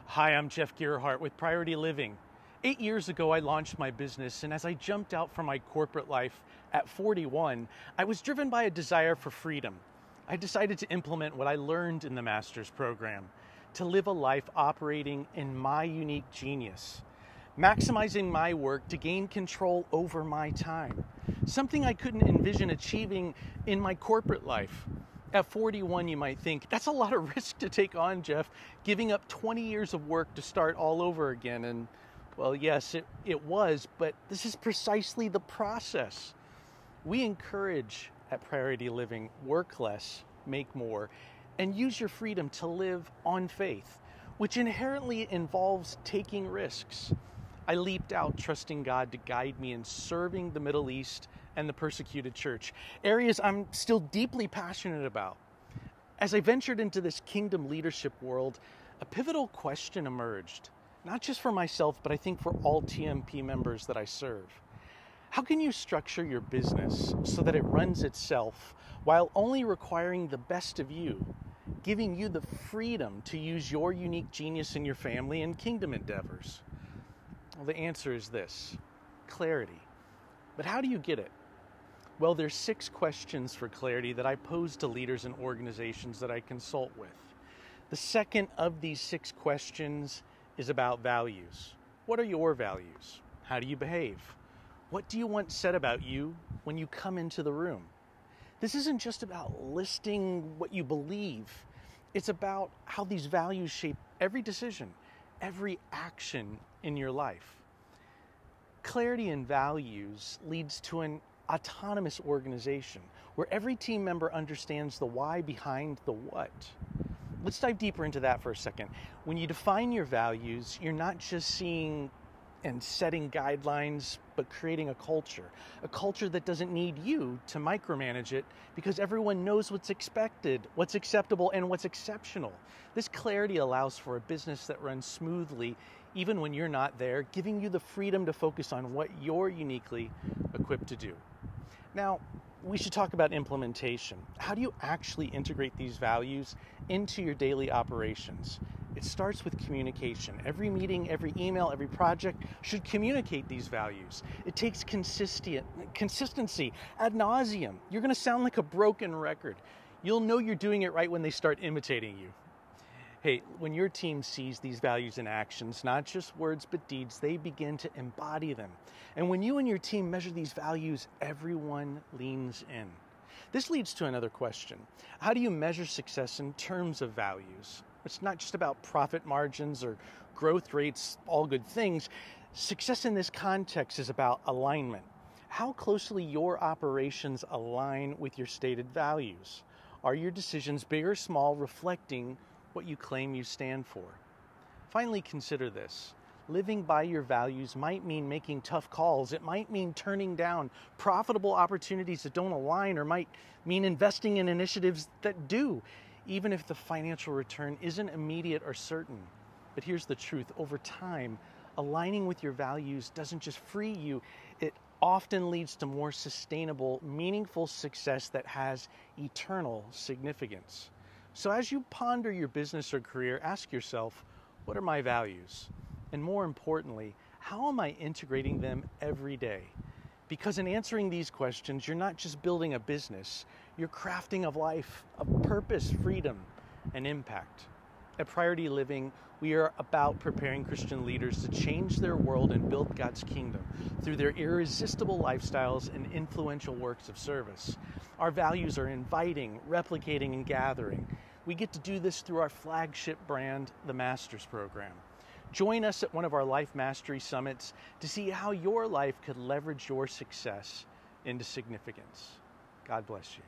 Hi, I'm Gerhardt with Priority Living. 8 years ago, I launched my business, and as I jumped out from my corporate life at 41, I was driven by a desire for freedom. I decided to implement what I learned in the master's program, to live a life operating in my unique genius, maximizing my work to gain control over my time, something I couldn't envision achieving in my corporate life. At 41, you might think, that's a lot of risk to take on, Jeff, giving up 20 years of work to start all over again. And well, yes, it was, but this is precisely the process. We encourage at Priority Living, work less, make more, and use your freedom to live on faith, which inherently involves taking risks. I leaped out trusting God to guide me in serving the Middle East and the persecuted church, areas I'm still deeply passionate about. As I ventured into this kingdom leadership world, a pivotal question emerged, not just for myself, but I think for all TMP members that I serve. How can you structure your business so that it runs itself while only requiring the best of you, giving you the freedom to use your unique genius in your family and kingdom endeavors? Well, the answer is this: clarity. But how do you get it? Well, there's 6 questions for clarity that I pose to leaders and organizations that I consult with. The second of these 6 questions is about values. What are your values? How do you behave? What do you want said about you when you come into the room? This isn't just about listing what you believe. It's about how these values shape every decision, every action in your life. Clarity in values leads to an autonomous organization where every team member understands the why behind the what. Let's dive deeper into that for a second. When you define your values, you're not just seeing and setting guidelines, but creating a culture that doesn't need you to micromanage it because everyone knows what's expected, what's acceptable, and what's exceptional. This clarity allows for a business that runs smoothly even when you're not there, giving you the freedom to focus on what you're uniquely equipped to do. Now, we should talk about implementation. How do you actually integrate these values into your daily operations? It starts with communication. Every meeting, every email, every project should communicate these values. It takes consistency ad nauseum. You're going to sound like a broken record. You'll know you're doing it right when they start imitating you. Hey, when your team sees these values in actions, not just words but deeds, they begin to embody them. And when you and your team measure these values, everyone leans in. This leads to another question. How do you measure success in terms of values? It's not just about profit margins or growth rates, all good things. Success in this context is about alignment. How closely your operations align with your stated values? Are your decisions, big or small, reflecting what you claim you stand for? Finally, consider this. Living by your values might mean making tough calls. It might mean turning down profitable opportunities that don't align, or might mean investing in initiatives that do, even if the financial return isn't immediate or certain. But here's the truth. Over time, aligning with your values doesn't just free you, it often leads to more sustainable, meaningful success that has eternal significance. So as you ponder your business or career, ask yourself, what are my values? And more importantly, how am I integrating them every day? Because in answering these questions, you're not just building a business, you're crafting a life of purpose, freedom, and impact. At Priority Living, we are about preparing Christian leaders to change their world and build God's kingdom through their irresistible lifestyles and influential works of service. Our values are inviting, replicating, and gathering. We get to do this through our flagship brand, the Master's Program. Join us at one of our Life Mastery Summits to see how your life could leverage your success into significance. God bless you.